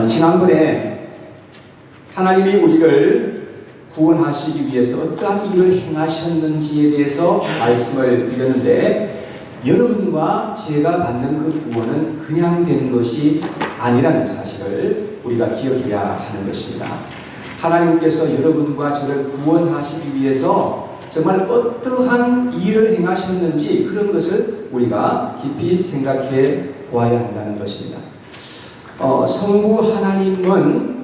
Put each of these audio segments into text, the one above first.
지난번에 하나님이 우리를 구원하시기 위해서 어떠한 일을 행하셨는지에 대해서 말씀을 드렸는데, 여러분과 제가 받는 그 구원은 그냥 된 것이 아니라는 사실을 우리가 기억해야 하는 것입니다. 하나님께서 여러분과 저를 구원하시기 위해서 정말 어떠한 일을 행하셨는지 그런 것을 우리가 깊이 생각해 보아야 한다는 것입니다. 성부 하나님은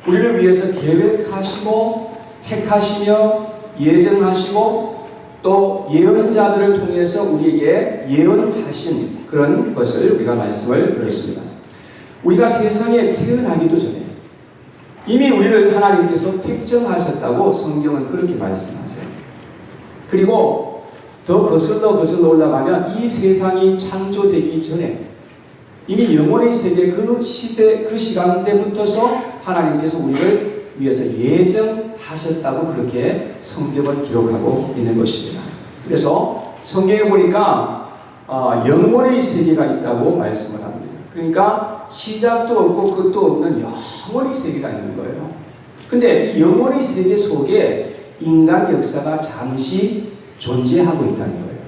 우리를 위해서 계획하시고 택하시며 예정하시고 또 예언자들을 통해서 우리에게 예언하신 그런 것을 우리가 말씀을 들었습니다. 우리가 세상에 태어나기도 전에 이미 우리를 하나님께서 택정하셨다고 성경은 그렇게 말씀하세요. 그리고 더 거슬러 올라가면 이 세상이 창조되기 전에 이미 영원의 세계 그 시대, 그 시간대부터서 하나님께서 우리를 위해서 예정하셨다고 그렇게 성경은 기록하고 있는 것입니다. 그래서 성경에 보니까 영원의 세계가 있다고 말씀을 합니다. 그러니까 시작도 없고 끝도 없는 영원의 세계가 있는 거예요. 근데 이 영원의 세계 속에 인간 역사가 잠시 존재하고 있다는 거예요.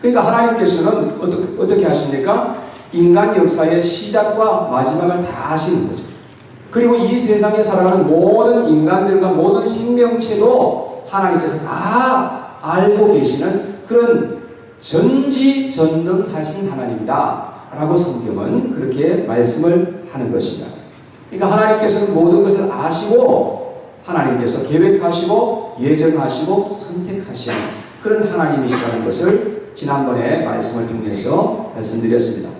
그러니까 하나님께서는 어떻게 하십니까? 인간 역사의 시작과 마지막을 다 아시는 거죠. 그리고 이 세상에 살아가는 모든 인간들과 모든 생명체도 하나님께서 다 알고 계시는 그런 전지전능하신 하나님이다 라고 성경은 그렇게 말씀을 하는 것입니다. 그러니까 하나님께서는 모든 것을 아시고 하나님께서 계획하시고 예정하시고 선택하시는 그런 하나님이시라는 것을 지난번에 말씀을 통해서 말씀드렸습니다.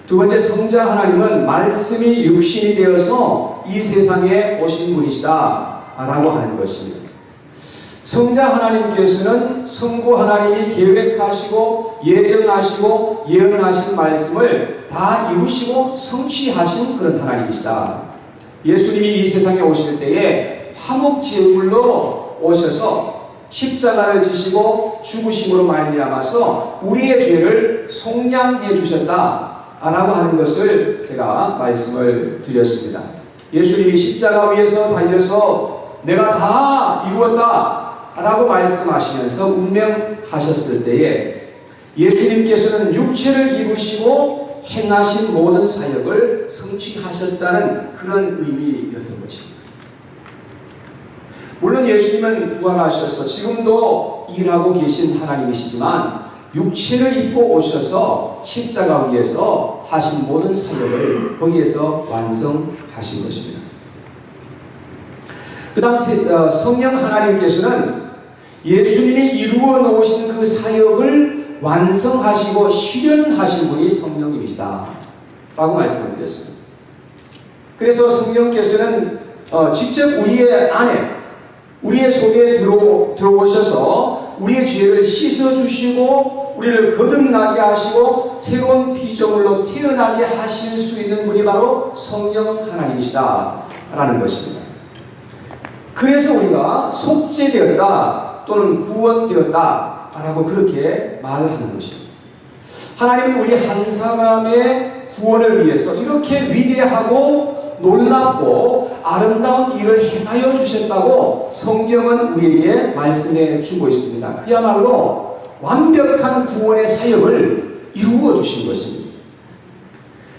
두 번째, 성자 하나님은 말씀이 육신이 되어서 이 세상에 오신 분이시다 라고 하는 것입니다. 성자 하나님께서는 성부 하나님이 계획하시고 예정하시고 예언하신 말씀을 다 이루시고 성취하신 그런 하나님이시다. 예수님이 이 세상에 오실 때에 화목제물로 오셔서 십자가를 지시고 죽으심으로 말미암아서 우리의 죄를 속량해 주셨다 라고 하는 것을 제가 말씀을 드렸습니다. 예수님이 십자가 위에서 달려서 내가 다 이루었다 라고 말씀하시면서 운명하셨을 때에 예수님께서는 육체를 입으시고 행하신 모든 사역을 성취하셨다는 그런 의미였던 것입니다. 물론 예수님은 부활하셔서 지금도 일하고 계신 하나님이시지만 육체를 입고 오셔서 십자가 위에서 하신 모든 사역을 거기에서 완성하신 것입니다. 그 다음 성령 하나님께서는 예수님이 이루어 놓으신 그 사역을 완성하시고 실현하신 분이 성령님이시다 라고 말씀을 드렸습니다. 그래서 성령께서는 직접 우리의 안에 우리의 속에 들어오셔서 우리의 죄를 씻어주시고 우리를 거듭나게 하시고 새로운 피조물로 태어나게 하실 수 있는 분이 바로 성령 하나님이시다 라는 것입니다. 그래서 우리가 속죄되었다 또는 구원되었다 라고 그렇게 말하는 것입니다. 하나님은 우리 한 사람의 구원을 위해서 이렇게 위대하고 놀랍고 아름다운 일을 행하여 주셨다고 성경은 우리에게 말씀해 주고 있습니다. 그야말로 완벽한 구원의 사역을 이루어 주신 것입니다.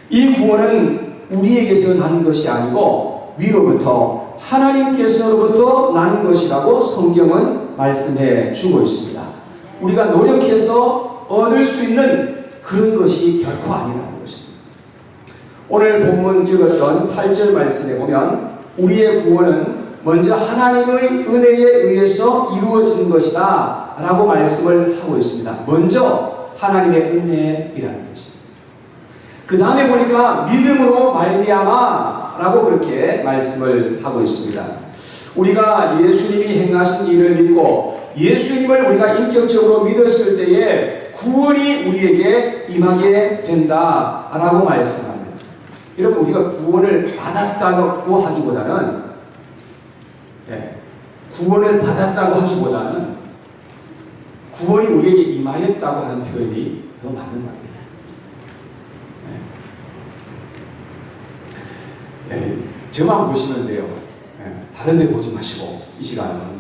이 구원은 우리에게서 난 것이 아니고 위로부터 하나님께서로부터 난 것이라고 성경은 말씀해 주고 있습니다. 우리가 노력해서 얻을 수 있는 그런 것이 결코 아니라는 것입니다. 오늘 본문 읽었던 8절 말씀에 보면 우리의 구원은 먼저 하나님의 은혜에 의해서 이루어진 것이다 라고 말씀을 하고 있습니다. 먼저 하나님의 은혜이라는 것입니다. 그 다음에 보니까 믿음으로 말미암아 라고 그렇게 말씀을 하고 있습니다. 우리가 예수님이 행하신 일을 믿고 예수님을 우리가 인격적으로 믿었을 때에 구원이 우리에게 임하게 된다 라고 말씀합니다. 여러분, 우리가 구원을 받았다고 하기보다는 구원이 우리에게 임하였다고 하는 표현이 더 맞는 말이에요. 저만 보시면 돼요. 다른 데 보지 마시고 이 시간은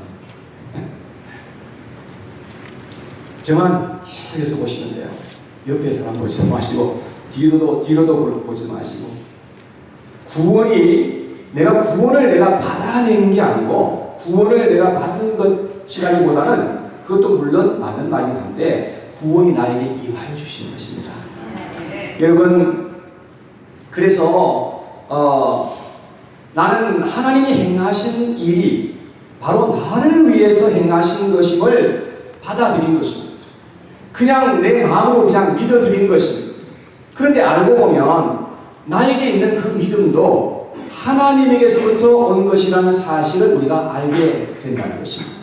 저만 계속해서 보시면 돼요. 옆에 사람 보지 마시고 뒤로도 보지 마시고 내가 구원을 받아낸 게 아니고 구원을 내가 받은 것이라기보다는 그것도 물론 맞는 말이긴 한데 구원이 나에게 임하여 주시는 것입니다. 여러분 그래서 나는 하나님이 행하신 일이 바로 나를 위해서 행하신 것임을 받아들인 것입니다. 그냥 내 마음으로 그냥 믿어드린 것입니다. 그런데 알고 보면 나에게 있는 그 믿음도 하나님에게서부터 온 것이라는 사실을 우리가 알게 된다는 것입니다.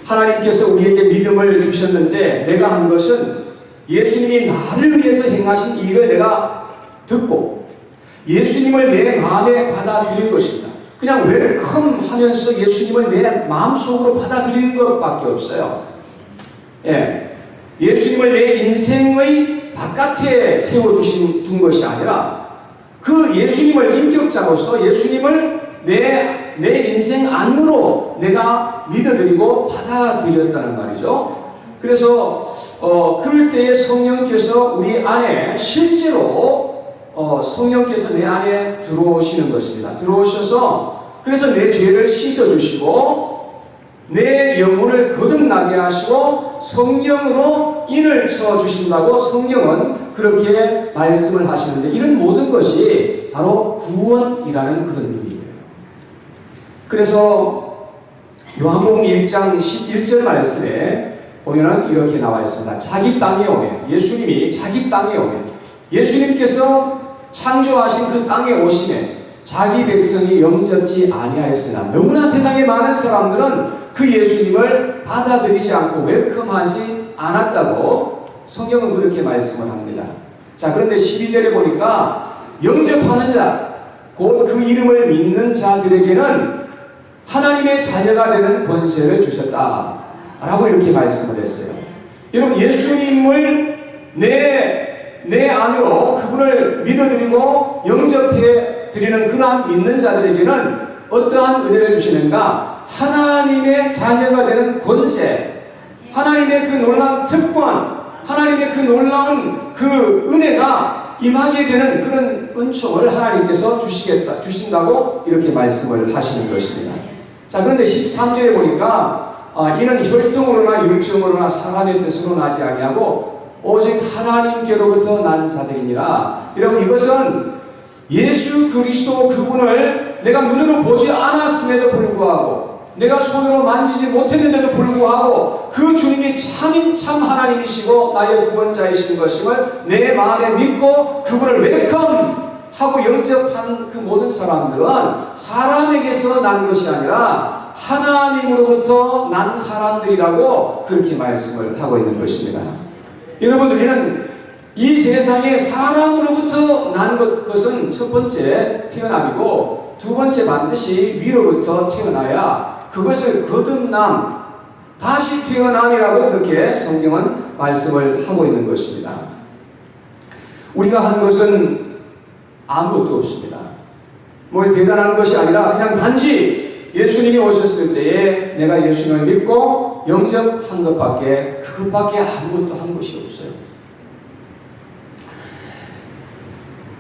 하나님께서 우리에게 믿음을 주셨는데 내가 한 것은 예수님이 나를 위해서 행하신 일을 내가 듣고 예수님을 내 마음에 받아들인 것입니다. 그냥 웰컴 하면서 예수님을 내 마음속으로 받아들이는 것밖에 없어요. 예수님을 내 인생의 바깥에 세워둔 것이 아니라 그 예수님을 인격자로서 예수님을 내 인생 안으로 내가 믿어드리고 받아들였다는 말이죠. 그래서 그럴 때에 성령께서 우리 안에 실제로 성령께서 내 안에 들어오시는 것입니다. 들어오셔서 그래서 내 죄를 씻어주시고 내 영혼을 거듭나게 하시고 성령으로 인을 쳐주신다고 성령은 그렇게 말씀을 하시는데 이런 모든 것이 바로 구원이라는 그런 의미예요. 그래서 요한복음 1장 11절 말씀에 보면은 이렇게 나와 있습니다. 자기 땅에 오면 예수님이 자기 땅에 오면 예수님께서 창조하신 그 땅에 오심에 자기 백성이 영접지 아니하였으나 너무나 세상에 많은 사람들은 그 예수님을 받아들이지 않고 웰컴하지 않았다고 성경은 그렇게 말씀을 합니다. 자, 그런데 12절에 보니까 영접하는 자, 곧 그 이름을 믿는 자들에게는 하나님의 자녀가 되는 권세를 주셨다 라고 이렇게 말씀을 했어요. 여러분 예수님을 내 안으로 그분을 믿어드리고 영접해 드리는 그러한 믿는 자들에게는 어떠한 은혜를 주시는가? 하나님의 자녀가 되는 권세, 하나님의 그 놀라운 특권, 하나님의 그 놀라운 그 은혜가 임하게 되는 그런 은총을 하나님께서 주신다고 이렇게 말씀을 하시는 것입니다. 자, 그런데 13절에 보니까 이는 혈통으로나 율정으로나 사람의 뜻으로 나지 아니하고 오직 하나님께로부터 난 자들이니라. 여러분 이것은 예수 그리스도 그분을 내가 눈으로 보지 않았음에도 불구하고 내가 손으로 만지지 못했는데도 불구하고 그 주님이 참 하나님이시고 나의 구원자이신 것임을 내 마음에 믿고 그분을 웰컴하고 영접한 그 모든 사람들은 사람에게서 난 것이 아니라 하나님으로부터 난 사람들이라고 그렇게 말씀을 하고 있는 것입니다. 여러분 우리는 이 세상에 사람으로부터 난 것은 첫 번째 태어남이고 두 번째 반드시 위로부터 태어나야 그것을 거듭남, 다시 태어남이라고 그렇게 성경은 말씀을 하고 있는 것입니다. 우리가 한 것은 아무것도 없습니다. 뭘 대단한 것이 아니라 그냥 단지 예수님이 오셨을 때에 내가 예수님을 믿고 영접한 그것밖에 아무것도 한 것이 없어요.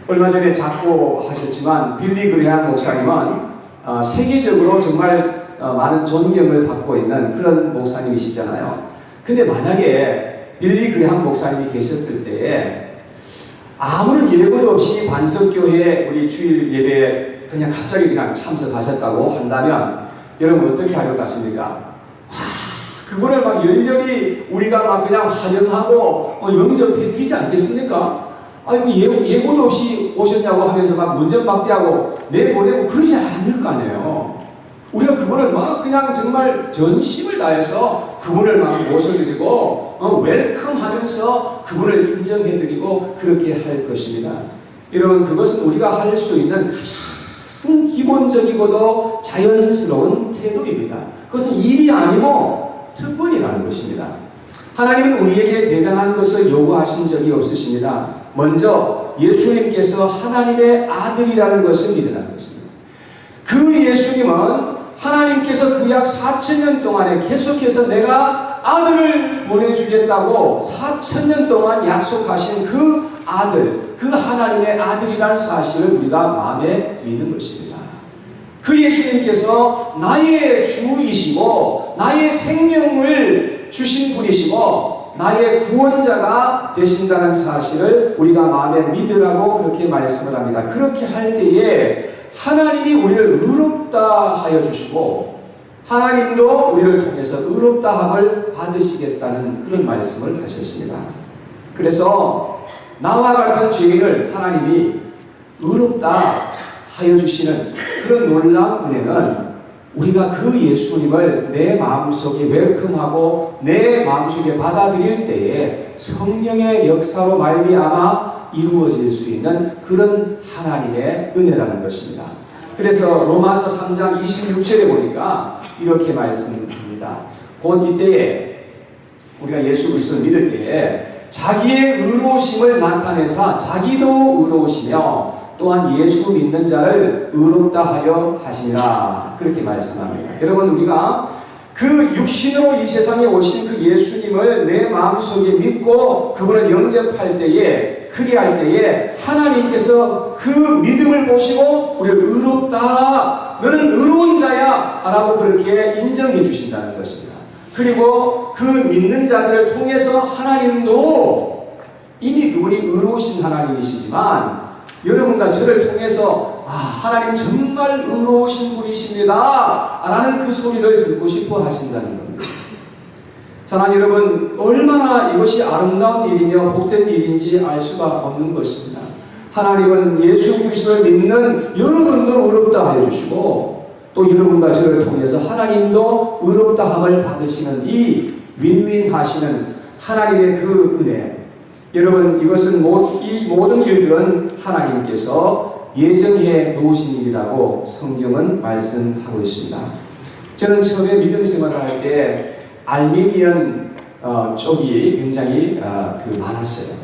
얼마 전에 작고하셨지만 빌리 그레함 목사님은 세계적으로 정말 많은 존경을 받고 있는 그런 목사님이시잖아요. 근데 만약에 빌리 그레함 목사님이 계셨을 때에 아무런 예고도 없이 반석교회 우리 주일 예배에 그냥 갑자기 그냥 참석하셨다고 한다면 여러분 어떻게 할 것 같습니까? 그분을 막 열렬히 우리가 막 그냥 환영하고 영접해 드리지 않겠습니까? 아이고 예고도 없이 오셨냐고 하면서 막 문전박대하고 내보내고 그러지 않을 거 아니에요. 우리가 그분을 막 그냥 정말 전심을 다해서 그분을 막 모셔드리고 웰컴하면서 그분을 인정해드리고 그렇게 할 것입니다. 여러분 그것은 우리가 할 수 있는 가장 기본적이고도 자연스러운 태도입니다. 그것은 일이 아니고 특권이라는 것입니다. 하나님은 우리에게 대단한 것을 요구하신 적이 없으십니다. 먼저 예수님께서 하나님의 아들이라는 것을 믿으라는 것입니다. 그 예수님은 하나님께서 구약 4000년 동안에 계속해서 내가 아들을 보내주겠다고 4000년 동안 약속하신 그 아들, 그 하나님의 아들이라는 사실을 우리가 마음에 믿는 것입니다. 그 예수님께서 나의 주이시고 나의 생명을 주신 분이시고 나의 구원자가 되신다는 사실을 우리가 마음에 믿으라고 그렇게 말씀을 합니다. 그렇게 할 때에 하나님이 우리를 의롭다 하여 주시고 하나님도 우리를 통해서 의롭다함을 받으시겠다는 그런 말씀을 하셨습니다. 그래서 나와 같은 죄인을 하나님이 의롭다 하여 주시는 그런 놀라운 은혜는 우리가 그 예수님을 내 마음속에 웰컴하고 내 마음속에 받아들일 때에 성령의 역사로 말미암아 이루어질 수 있는 그런 하나님의 은혜라는 것입니다. 그래서 로마서 3장 26절에 보니까 이렇게 말씀합니다. 곧 이때에 우리가 예수 그리스도를 믿을 때에 자기의 의로우심을 나타내사 자기도 의로우시며 또한 예수 믿는 자를 의롭다 하여 하시니라. 그렇게 말씀합니다. 여러분, 우리가 그 육신으로 이 세상에 오신 그 예수님을 내 마음속에 믿고 그분을 영접할 때에, 크게 할 때에 하나님께서 그 믿음을 보시고 우리를 의롭다, 너는 의로운 자야 라고 그렇게 인정해 주신다는 것입니다. 그리고 그 믿는 자들을 통해서 하나님도 이미 그분이 의로우신 하나님이시지만 여러분과 저를 통해서 하나님 정말 의로우신 분이십니다 라는 그 소리를 듣고 싶어 하신다는 겁니다. 사랑하는 여러분, 얼마나 이것이 아름다운 일이며 복된 일인지 알 수가 없는 것입니다. 하나님은 예수 그리스도를 믿는 여러분도 의롭다 하여 주시고 또 여러분과 저를 통해서 하나님도 의롭다함을 받으시는 이 윈윈 하시는 하나님의 그 은혜, 여러분, 이것은 이 모든 일들은 하나님께서 예정해 놓으신 일이라고 성경은 말씀하고 있습니다. 저는 처음에 믿음 생활을 할 때 알미니언 쪽이 굉장히 많았어요.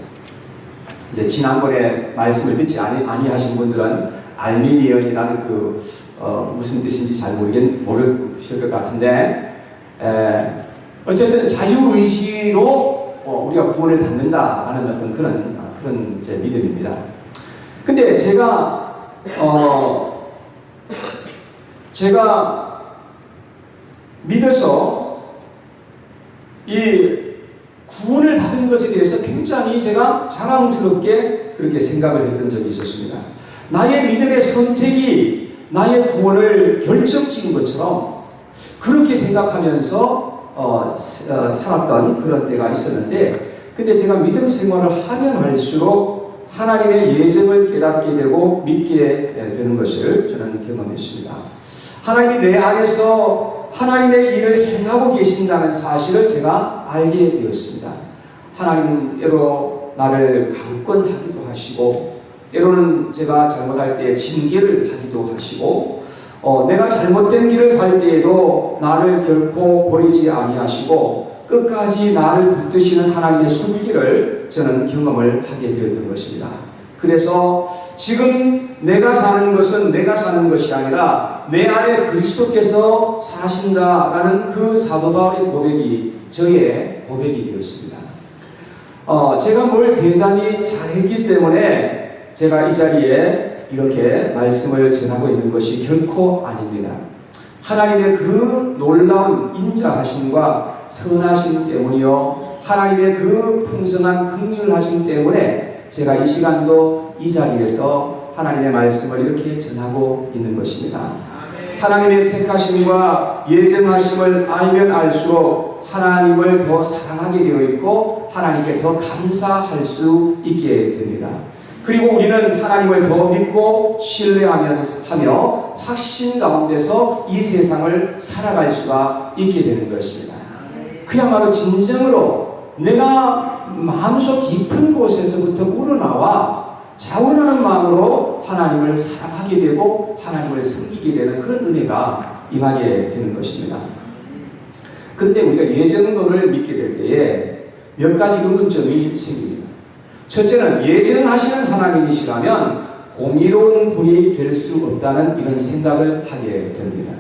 이제 지난번에 말씀을 듣지 아니하신 분들은 알미니언이라는 무슨 뜻인지 잘 모르실 것 같은데, 어쨌든 자유의지로 우리가 구원을 받는다라는 어떤 그런 제 믿음입니다. 근데 제가 믿어서 이 구원을 받은 것에 대해서 굉장히 제가 자랑스럽게 그렇게 생각을 했던 적이 있었습니다. 나의 믿음의 선택이 나의 구원을 결정짓는 것처럼 그렇게 생각하면서 살았던 그런 때가 있었는데, 근데 제가 믿음 생활을 하면 할수록 하나님의 예정을 깨닫게 되고 믿게 되는 것을 저는 경험했습니다. 하나님이 내 안에서 하나님의 일을 행하고 계신다는 사실을 제가 알게 되었습니다. 하나님은 때로 나를 강권하기도 하시고 때로는 제가 잘못할 때 징계를 하기도 하시고 내가 잘못된 길을 갈 때에도 나를 결코 버리지 아니하시고 끝까지 나를 붙드시는 하나님의 손길을 저는 경험을 하게 되었던 것입니다. 그래서 지금 내가 사는 것은 내가 사는 것이 아니라 내 안에 그리스도께서 사신다라는 그 사도 바울의 고백이 저의 고백이 되었습니다. 제가 뭘 대단히 잘했기 때문에 제가 이 자리에 이렇게 말씀을 전하고 있는 것이 결코 아닙니다. 하나님의 그 놀라운 인자하심과 선하심 때문이요, 하나님의 그 풍성한 긍휼하심 때문에 제가 이 시간도 이 자리에서 하나님의 말씀을 이렇게 전하고 있는 것입니다. 하나님의 택하심과 예정하심을 알면 알수록 하나님을 더 사랑하게 되어 있고 하나님께 더 감사할 수 있게 됩니다. 그리고 우리는 하나님을 더 믿고 신뢰하며 확신 가운데서 이 세상을 살아갈 수가 있게 되는 것입니다. 그야말로 진정으로 내가 마음속 깊은 곳에서부터 우러나와 자원하는 마음으로 하나님을 사랑하게 되고 하나님을 섬기게 되는 그런 은혜가 임하게 되는 것입니다. 그런데 우리가 예정론을 믿게 될 때에 몇 가지 의문점이 생깁니다. 첫째는 예정하시는 하나님이시라면 공의로운 분이 될 수 없다는 이런 생각을 하게 됩니다.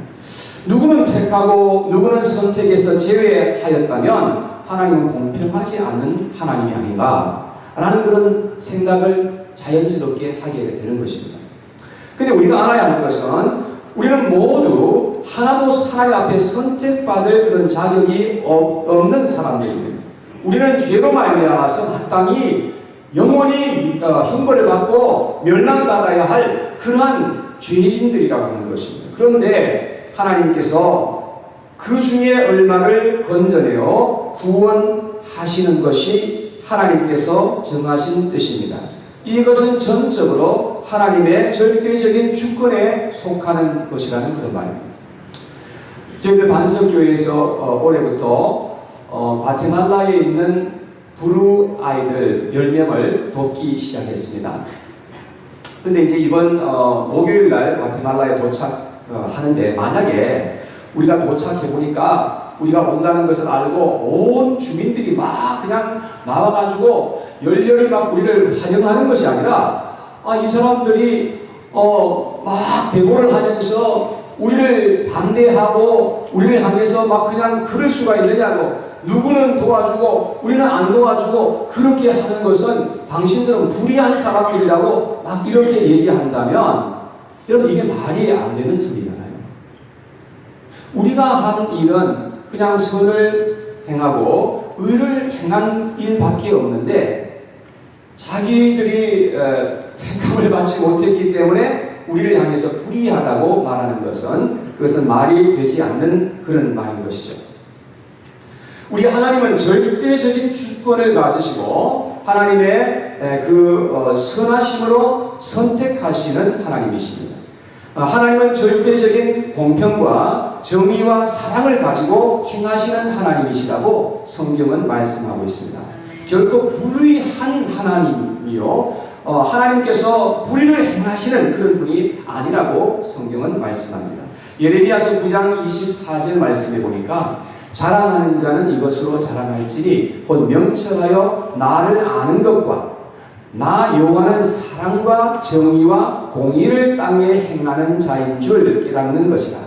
누구는 택하고 누구는 선택해서 제외하였다면 하나님은 공평하지 않는 하나님이 아닌가 라는 그런 생각을 자연스럽게 하게 되는 것입니다. 근데 우리가 알아야 할 것은 우리는 모두 하나도 하나님 앞에 선택받을 그런 자격이 없는 사람들입니다. 우리는 죄로 말미암아서 마땅히 영원히 형벌을 받고 멸망받아야 할 그러한 죄인들이라고 하는 것입니다. 그런데 하나님께서 그 중에 얼마를 건져내어 구원하시는 것이 하나님께서 정하신 뜻입니다. 이것은 전적으로 하나님의 절대적인 주권에 속하는 것이라는 그런 말입니다. 저희들 반석교회에서 올해부터 과테말라에 있는 부르 아이들 10명을 돕기 시작했습니다. 근데 이제 이번 목요일 날 과테말라에 도착하는데 만약에 우리가 도착해 보니까 우리가 온다는 것을 알고 온 주민들이 막 그냥 나와가지고 열렬히 막 우리를 환영하는 것이 아니라 이 사람들이 막 대모를 하면서 우리를 반대하고 우리를 향해서 막 그냥 그럴 수가 있느냐고, 누구는 도와주고 우리는 안 도와주고 그렇게 하는 것은 당신들은 불의한 사람들이라고 막 이렇게 얘기한다면 여러분 이게 말이 안 되는 소리잖아요. 우리가 한 일은 그냥 선을 행하고 의를 행한 일밖에 없는데 자기들이 택함을 받지 못했기 때문에 우리를 향해서 불의하다고 말하는 것은 그것은 말이 되지 않는 그런 말인 것이죠. 우리 하나님은 절대적인 주권을 가지시고 하나님의 선하심으로 선택하시는 하나님이십니다. 하나님은 절대적인 공평과 정의와 사랑을 가지고 행하시는 하나님이시라고 성경은 말씀하고 있습니다. 결코 불의한 하나님이요 하나님께서 불의를 행하시는 그런 분이 아니라고 성경은 말씀합니다. 예레미야서 9장 24절 말씀해 보니까 자랑하는 자는 이것으로 자랑할지니 곧 명철하여 나를 아는 것과 나 여호와는 사랑과 정의와 공의를 땅에 행하는 자인 줄 깨닫는 것이라.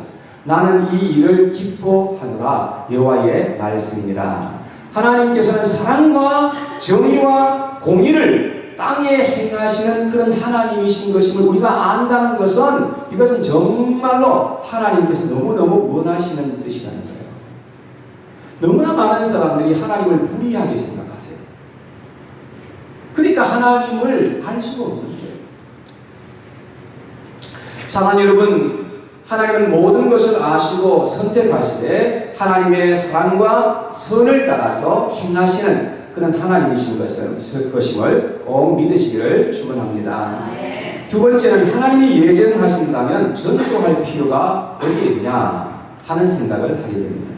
나는 이 일을 기뻐하노라. 여호와의 말씀이니라. 하나님께서는 사랑과 정의와 공의를 땅에 행하시는 그런 하나님이신 것임을 우리가 안다는 것은 이것은 정말로 하나님께서 너무너무 원하시는 뜻이라는 거예요. 너무나 많은 사람들이 하나님을 불의하게 생각하세요. 그러니까 하나님을 알 수가 없는 거예요. 사랑하는 여러분, 하나님은 모든 것을 아시고 선택하시되 하나님의 사랑과 선을 따라서 행하시는 그런 하나님이신 것임을 꼭 믿으시기를 축원합니다. 두 번째는 하나님이 예정하신다면 전도할 필요가 어디에 있느냐 하는 생각을 하게 됩니다.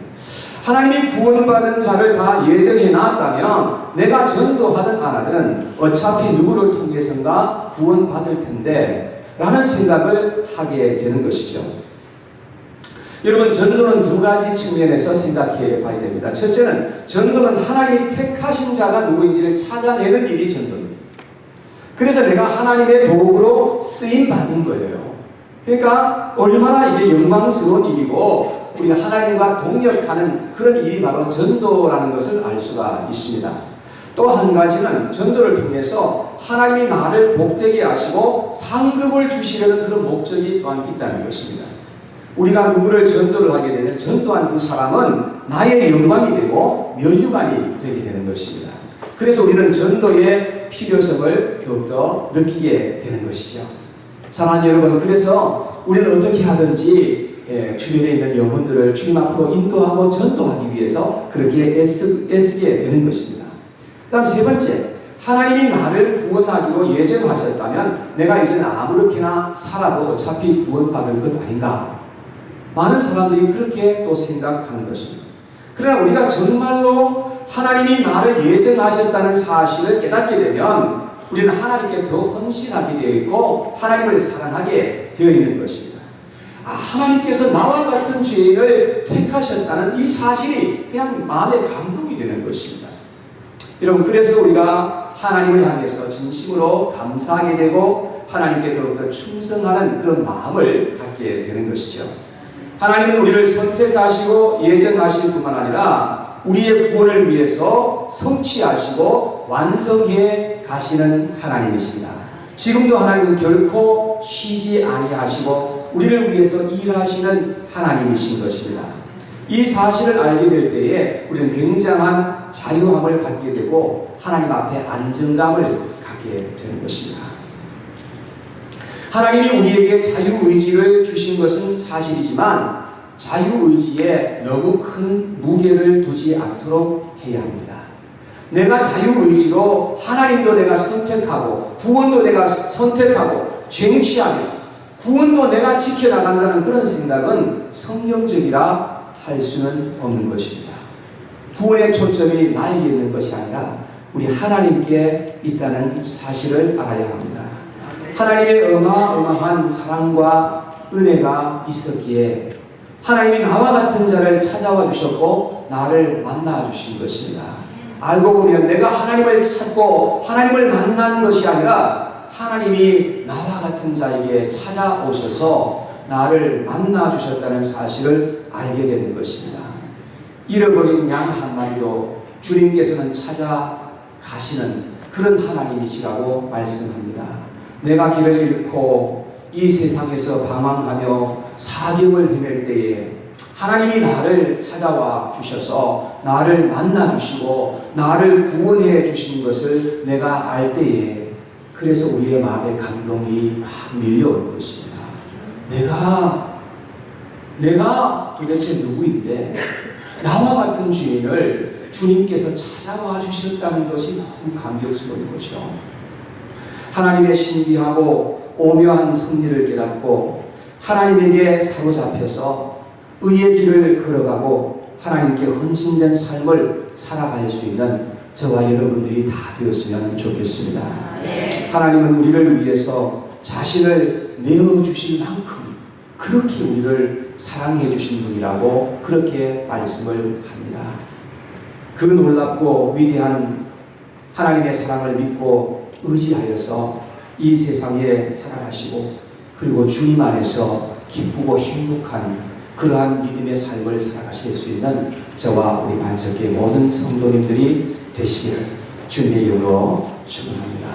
하나님이 구원받은 자를 다 예정해 놨다면 내가 전도하든 안 하든 어차피 누구를 통해서인가 구원받을 텐데 라는 생각을 하게 되는 것이죠. 여러분, 전도는 두 가지 측면에서 생각해 봐야 됩니다. 첫째는 전도는 하나님이 택하신 자가 누구인지를 찾아내는 일이 전도입니다. 그래서 내가 하나님의 도구로 쓰임받는 거예요. 그러니까 얼마나 이게 영광스러운 일이고 우리가 하나님과 동역하는 그런 일이 바로 전도라는 것을 알 수가 있습니다. 또 한 가지는 전도를 통해서 하나님이 나를 복되게 하시고 상급을 주시려는 그런 목적이 또한 있다는 것입니다. 우리가 누구를 전도를 하게 되면 전도한 그 사람은 나의 영광이 되고 면류관이 되게 되는 것입니다. 그래서 우리는 전도의 필요성을 더욱더 느끼게 되는 것이죠. 사랑하는 여러분, 그래서 우리는 어떻게 하든지 주변에 있는 영혼들을 주님 앞으로 인도하고 전도하기 위해서 그렇게 애쓰게 되는 것입니다. 그 다음 세 번째, 하나님이 나를 구원하기로 예정하셨다면 내가 이제는 아무렇게나 살아도 어차피 구원받을 것 아닌가. 많은 사람들이 그렇게 또 생각하는 것입니다. 그러나 우리가 정말로 하나님이 나를 예정하셨다는 사실을 깨닫게 되면 우리는 하나님께 더 헌신하게 되어 있고 하나님을 사랑하게 되어 있는 것입니다. 하나님께서 나와 같은 죄인을 택하셨다는 이 사실이 그냥 마음에 감동이 되는 것입니다. 여러분, 그래서 우리가 하나님을 향해서 진심으로 감사하게 되고 하나님께 더욱더 충성하는 그런 마음을 갖게 되는 것이죠. 하나님은 우리를 선택하시고 예정하실 뿐만 아니라 우리의 구원을 위해서 성취하시고 완성해 가시는 하나님이십니다. 지금도 하나님은 결코 쉬지 아니하시고 우리를 위해서 일하시는 하나님이신 것입니다. 이 사실을 알게 될 때에 우리는 굉장한 자유함을 갖게 되고 하나님 앞에 안정감을 갖게 되는 것입니다. 하나님이 우리에게 자유의지를 주신 것은 사실이지만 자유의지에 너무 큰 무게를 두지 않도록 해야 합니다. 내가 자유의지로 하나님도 내가 선택하고 구원도 내가 선택하고 쟁취하며 구원도 내가 지켜나간다는 그런 생각은 성경적이라 할 수는 없는 것입니다. 구원의 초점이 나에게 있는 것이 아니라 우리 하나님께 있다는 사실을 알아야 합니다. 하나님의 어마어마한 사랑과 은혜가 있었기에 하나님이 나와 같은 자를 찾아와 주셨고 나를 만나 주신 것입니다. 알고 보면 내가 하나님을 찾고 하나님을 만난 것이 아니라 하나님이 나와 같은 자에게 찾아오셔서 나를 만나 주셨다는 사실을 알게 되는 것입니다. 잃어버린 양 한 마리도 주님께서는 찾아가시는 그런 하나님이시라고 말씀합니다. 내가 길을 잃고 이 세상에서 방황하며 사경을 헤맬 때에 하나님이 나를 찾아와 주셔서 나를 만나 주시고 나를 구원해 주신 것을 내가 알 때에 그래서 우리의 마음에 감동이 막 밀려올 것입니다. 내가 도대체 누구인데 나와 같은 죄인을 주님께서 찾아와 주셨다는 것이 너무 감격스러운 것이요. 하나님의 신비하고 오묘한 섭리를 깨닫고 하나님에게 사로잡혀서 의의 길을 걸어가고 하나님께 헌신된 삶을 살아갈 수 있는 저와 여러분들이 다 되었으면 좋겠습니다. 하나님은 우리를 위해서 자신을 내어주실 만큼 그렇게 우리를 사랑해 주신 분이라고 그렇게 말씀을 합니다. 그 놀랍고 위대한 하나님의 사랑을 믿고 의지하여서 이 세상에 살아가시고 그리고 주님 안에서 기쁘고 행복한 그러한 믿음의 삶을 살아가실 수 있는 저와 우리 반석의 모든 성도님들이 되시기를 주님의 이름으로 축원합니다.